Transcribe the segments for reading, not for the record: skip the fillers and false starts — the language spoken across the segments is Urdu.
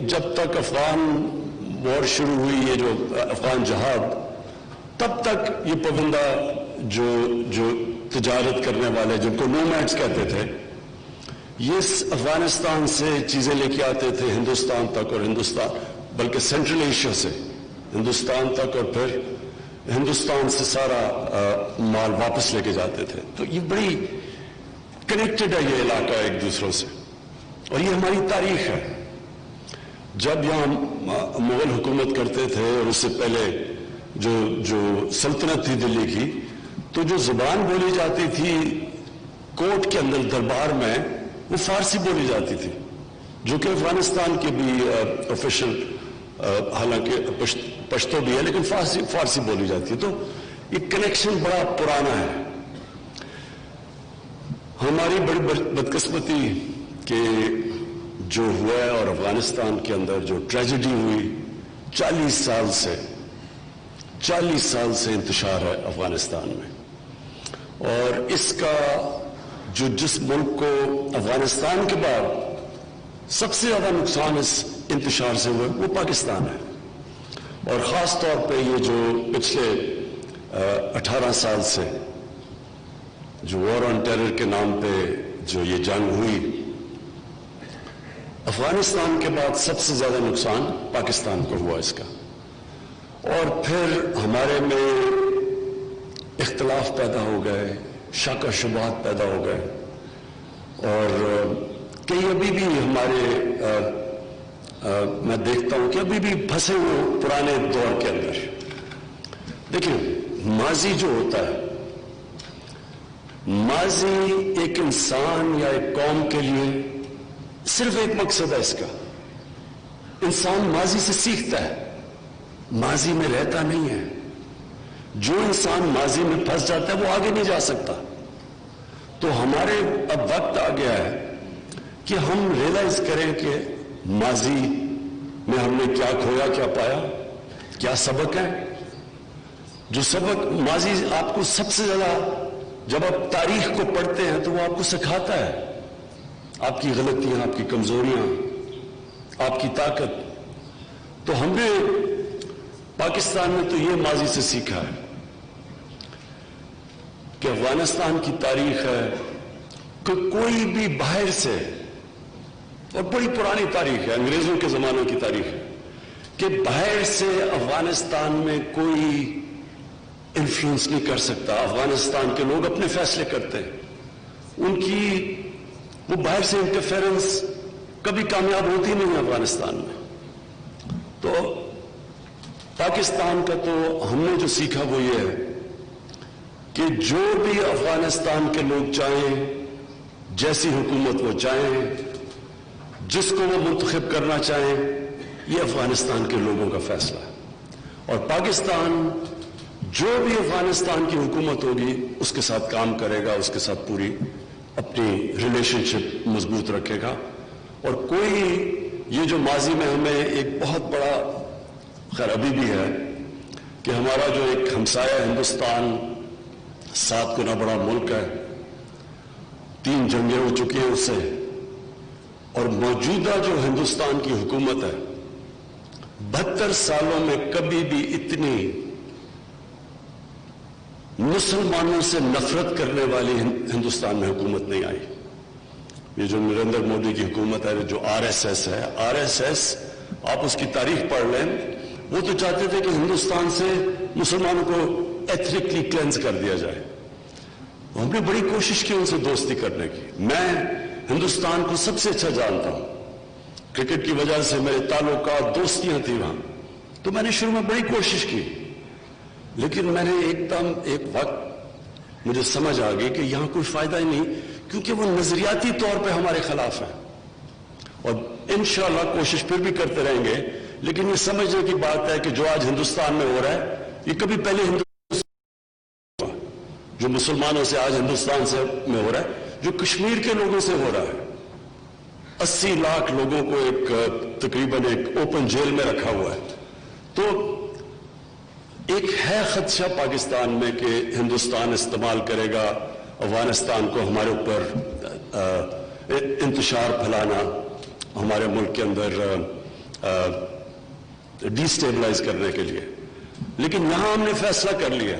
جب تک افغان وار شروع ہوئی، یہ جو افغان جہاد، تب تک یہ پابندہ جو تجارت کرنے والے جن کو نومیڈز کہتے تھے، یہ افغانستان سے چیزیں لے کے آتے تھے ہندوستان تک، اور ہندوستان بلکہ سینٹرل ایشیا سے ہندوستان تک، اور پھر ہندوستان سے سارا مال واپس لے کے جاتے تھے. تو یہ بڑی کنیکٹڈ ہے یہ علاقہ ایک دوسروں سے، اور یہ ہماری تاریخ ہے. جب یہاں مغل حکومت کرتے تھے اور اس سے پہلے جو سلطنت تھی دلی کی، تو جو زبان بولی جاتی تھی کورٹ کے اندر دربار میں، وہ فارسی بولی جاتی تھی، جو کہ افغانستان کے بھی آفیشل، حالانکہ پشتو بھی ہے لیکن فارسی بولی جاتی ہے. تو یہ کنیکشن بڑا پرانا ہے. ہماری بڑی بدقسمتی کہ جو ہوا ہے، اور افغانستان کے اندر جو ٹریجڈی ہوئی، 40 سال سے انتشار ہے افغانستان میں، اور اس کا جس ملک کو افغانستان کے بعد سب سے زیادہ نقصان اس انتشار سے ہوا وہ پاکستان ہے. اور خاص طور پہ یہ جو پچھلے 18 سال سے جو وار آن ٹیرر کے نام پہ جو یہ جنگ ہوئی، افغانستان کے بعد سب سے زیادہ نقصان پاکستان کو ہوا اس کا. اور پھر ہمارے میں اختلاف پیدا ہو گئے، شک و شبہات پیدا ہو گئے، اور کئی ابھی بھی ہمارے میں دیکھتا ہوں کہ ابھی بھی پھنسے ہوئے پرانے دور کے اندر. دیکھیں، ماضی جو ہوتا ہے، ماضی ایک انسان یا ایک قوم کے لیے صرف ایک مقصد ہے اس کا. انسان ماضی سے سیکھتا ہے، ماضی میں رہتا نہیں ہے. جو انسان ماضی میں پھنس جاتا ہے وہ آگے نہیں جا سکتا. تو ہمارے اب وقت آ گیا ہے کہ ہم ریئلائز کریں کہ ماضی میں ہم نے کیا کھویا، کیا پایا، کیا سبق ہے. جو سبق ماضی آپ کو سب سے زیادہ، جب آپ تاریخ کو پڑھتے ہیں تو وہ آپ کو سکھاتا ہے آپ کی غلطیاں، آپ کی کمزوریاں، آپ کی طاقت. تو ہم نے پاکستان میں تو یہ ماضی سے سیکھا ہے کہ افغانستان کی تاریخ ہے کہ کوئی بھی باہر سے، اور بڑی پرانی تاریخ ہے، انگریزوں کے زمانوں کی تاریخ ہے، کہ باہر سے افغانستان میں کوئی انفلوئنس نہیں کر سکتا. افغانستان کے لوگ اپنے فیصلے کرتے ہیں. ان کی وہ باہر سے انٹرفیرنس کبھی کامیاب ہوتی نہیں ہے افغانستان میں. تو پاکستان کا تو ہم نے جو سیکھا وہ یہ ہے کہ جو بھی افغانستان کے لوگ چاہیں، جیسی حکومت وہ چاہیں، جس کو وہ منتخب کرنا چاہیں، یہ افغانستان کے لوگوں کا فیصلہ ہے. اور پاکستان جو بھی افغانستان کی حکومت ہوگی اس کے ساتھ کام کرے گا، اس کے ساتھ پوری اپنی ریلیشن شپ مضبوط رکھے گا. اور کوئی یہ جو ماضی میں ہمیں ایک بہت بڑا، خیر ابھی بھی ہے، کہ ہمارا جو ایک ہمسایہ ہندوستان 7 گنا بڑا ملک ہے، 3 جنگیں ہو چکی ہیں اس سے، اور موجودہ جو ہندوستان کی حکومت ہے 72 سالوں میں کبھی بھی اتنی مسلمانوں سے نفرت کرنے والی ہندوستان میں حکومت نہیں آئی. یہ جو نریندر مودی کی حکومت ہے، جو RSS ہے، RSS آپ اس کی تاریخ پڑھ لیں، وہ تو چاہتے تھے کہ ہندوستان سے مسلمانوں کو ایتھنکلی کلینز کر دیا جائے. ہم نے بڑی کوشش کی ان سے دوستی کرنے کی. میں ہندوستان کو سب سے اچھا جانتا ہوں، کرکٹ کی وجہ سے میرے تعلقات، دوستیاں تھیں وہاں. تو میں نے شروع میں بڑی کوشش کی، لیکن میں نے ایک وقت مجھے سمجھ آ گئی کہ یہاں کوئی فائدہ ہی نہیں، کیونکہ وہ نظریاتی طور پہ ہمارے خلاف ہیں. اور انشاءاللہ کوشش پھر بھی کرتے رہیں گے، لیکن یہ سمجھنے کی بات ہے کہ جو آج ہندوستان میں ہو رہا ہے یہ کبھی پہلے جو مسلمانوں سے آج ہندوستان سے میں ہو رہا ہے، جو کشمیر کے لوگوں سے ہو رہا ہے. 80 لاکھ لوگوں کو تقریباً ایک اوپن جیل میں رکھا ہوا ہے. تو ایک ہے خدشہ پاکستان میں کہ ہندوستان استعمال کرے گا افغانستان کو ہمارے اوپر انتشار پھیلانا، ہمارے ملک کے اندر ڈیسٹیبلائز کرنے کے لیے. لیکن یہاں ہم نے فیصلہ کر لیا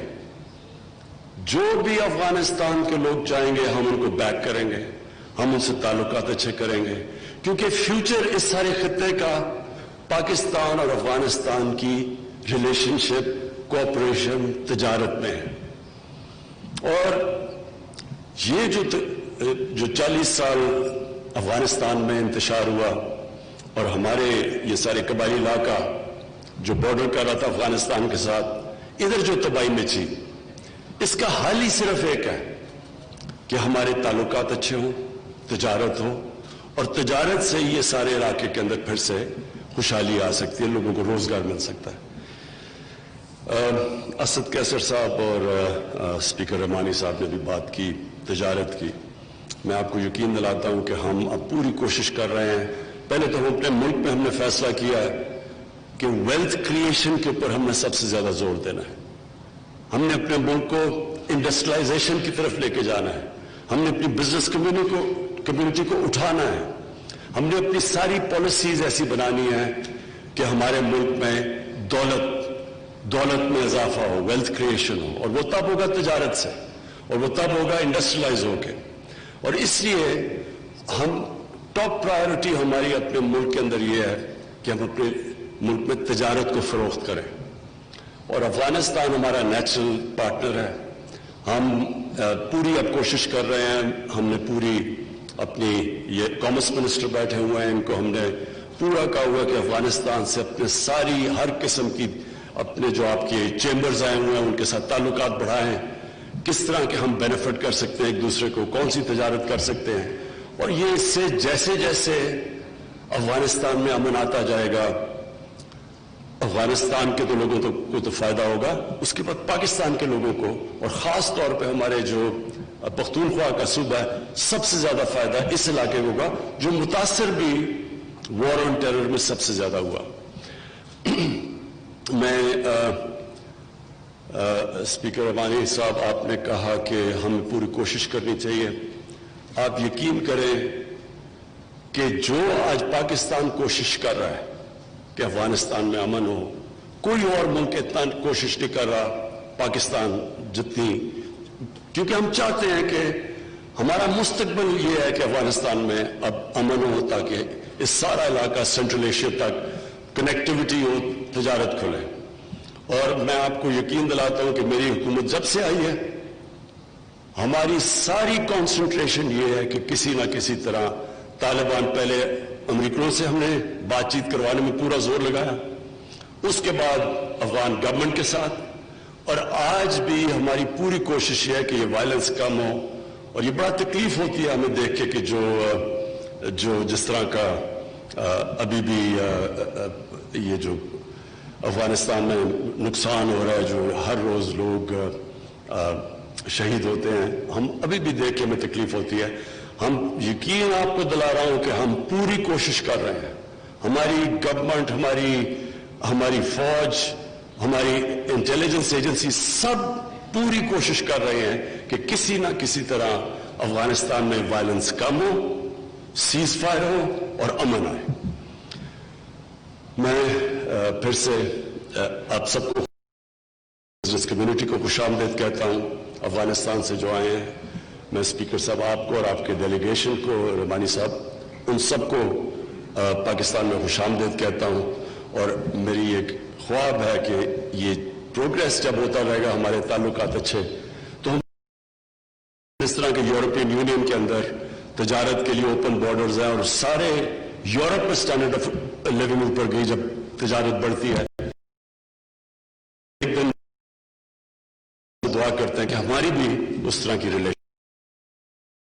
جو بھی افغانستان کے لوگ چاہیں گے ہم ان کو بیک کریں گے, ہم ان سے تعلقات اچھے کریں گے, کیونکہ فیوچر اس سارے خطے کا پاکستان اور افغانستان کی ریلیشن شپ, کوآپریشن, تجارت میں ہے. اور یہ جو 40 سال افغانستان میں انتشار ہوا اور ہمارے یہ سارے قبائلی علاقہ جو بارڈر کر رہا تھا افغانستان کے ساتھ, ادھر جو تباہی مچی, اس کا حل ہی صرف ایک ہے کہ ہمارے تعلقات اچھے ہوں, تجارت ہو, اور تجارت سے یہ سارے علاقے کے اندر پھر سے خوشحالی آ سکتی ہے, لوگوں کو روزگار مل سکتا ہے. اسد کیسر صاحب اور اسپیکر رحمانی صاحب نے بھی بات کی تجارت کی. میں آپ کو یقین دلاتا ہوں کہ ہم اب پوری کوشش کر رہے ہیں. پہلے تو ہم اپنے ملک میں ہم نے فیصلہ کیا ہے کہ ویلتھ کریشن کے اوپر ہم نے سب سے زیادہ زور دینا ہے. ہم نے اپنے ملک کو انڈسٹریلائزیشن کی طرف لے کے جانا ہے. ہم نے اپنی بزنس کمیونٹی کو اٹھانا ہے. ہم نے اپنی ساری پالیسیز ایسی بنانی ہے کہ ہمارے ملک میں دولت میں اضافہ ہو, ویلتھ کریشن ہو, اور وہ تب ہوگا تجارت سے, اور وہ تب ہوگا انڈسٹریلائز ہو کے. اور اس لیے ہم ٹاپ پرائیورٹی ہماری اپنے ملک کے اندر یہ ہے کہ ہم اپنے ملک میں تجارت کو فروخت کریں. اور افغانستان ہمارا نیچرل پارٹنر ہے. ہم پوری اب کوشش کر رہے ہیں, ہم نے پوری اپنی یہ کامرس منسٹر بیٹھے ہوئے ہیں, ان کو ہم نے پورا کہا ہوا کہ افغانستان سے اپنے ساری ہر قسم کی اپنے جو آپ کے چیمبرز آئے ہوئے ہیں ان کے ساتھ تعلقات بڑھائیں, کس طرح کے ہم بینیفٹ کر سکتے ہیں ایک دوسرے کو, کون سی تجارت کر سکتے ہیں. اور یہ اس سے جیسے جیسے افغانستان میں امن آتا جائے گا, افغانستان کے تو لوگوں کو تو فائدہ ہوگا, اس کے بعد پاکستان کے لوگوں کو, اور خاص طور پہ ہمارے جو پختونخوا کا صوبہ ہے, سب سے زیادہ فائدہ اس علاقے کو ہوگا جو متاثر بھی وار آن ٹیرر میں سب سے زیادہ ہوا. میں اسپیکر رحمانی صاحب, آپ نے کہا کہ ہمیں پوری کوشش کرنی چاہیے. آپ یقین کریں کہ جو آج پاکستان کوشش کر رہا ہے کہ افغانستان میں امن ہو, کوئی اور ملک اتنا کوشش نہیں کر رہا پاکستان جتنی, کیونکہ ہم چاہتے ہیں کہ ہمارا مستقبل یہ ہے کہ افغانستان میں اب امن ہو تاکہ اس سارا علاقہ سینٹرل ایشیا تک کنیکٹیوٹی ہو, تجارت کھلے. اور میں آپ کو یقین دلاتا ہوں کہ میری حکومت جب سے آئی ہے ہماری ساری کانسنٹریشن یہ ہے کہ کسی نہ کسی طرح طالبان, پہلے امریکنوں سے ہم نے بات چیت کروانے میں پورا زور لگایا, اس کے بعد افغان گورنمنٹ کے ساتھ, اور آج بھی ہماری پوری کوشش یہ ہے کہ یہ وائلنس کم ہو. اور یہ بڑا تکلیف ہوتی ہے ہمیں دیکھ کے کہ جو جس طرح کا ابھی بھی یہ جو افغانستان میں نقصان ہو رہا ہے, جو ہر روز لوگ شہید ہوتے ہیں, ہم ابھی بھی دیکھ کے ہمیں تکلیف ہوتی ہے. ہم یقین آپ کو دلا رہا ہوں کہ ہم پوری کوشش کر رہے ہیں, ہماری گورنمنٹ, ہماری فوج, ہماری انٹیلیجنس ایجنسی سب پوری کوشش کر رہے ہیں کہ کسی نہ کسی طرح افغانستان میں وائلنس کم ہو, سیز فائر ہو اور امن آئے. میں پھر سے آپ سب کو, بزنس کمیونٹی کو خوش آمدید کہتا ہوں. افغانستان سے جو آئے ہیں, میں اسپیکر صاحب آپ کو اور آپ کے ڈیلیگیشن کو, رحمانی صاحب, ان سب کو پاکستان میں خوش آمدید کہتا ہوں. اور میری ایک خواب ہے کہ یہ پروگریس جب ہوتا رہے گا, ہمارے تعلقات اچھے, تو ہم اس طرح کے یورپین یونین کے اندر تجارت کے لیے اوپن بارڈرز ہیں, اور سارے یورپ میں اسٹینڈرڈ آف لیونگ اوپر گئی جب تجارت بڑھتی ہے. ایک دن دعا کرتے ہیں کہ ہماری بھی اس طرح کی ریلیشن.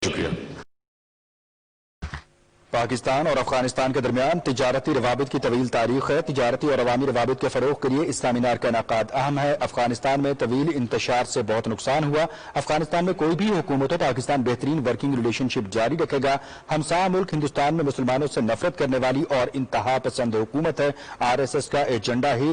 شکریہ. پاکستان اور افغانستان کے درمیان تجارتی روابط کی طویل تاریخ ہے. تجارتی اور عوامی روابط کے فروغ کے لیے اس سیمینار کا انعقاد اہم ہے. افغانستان میں طویل انتشار سے بہت نقصان ہوا. افغانستان میں کوئی بھی حکومت ہو, پاکستان بہترین ورکنگ ریلیشن شپ جاری رکھے گا. ہمسایہ ملک ہندوستان میں مسلمانوں سے نفرت کرنے والی اور انتہا پسند حکومت ہے. RSS کا ایجنڈا ہی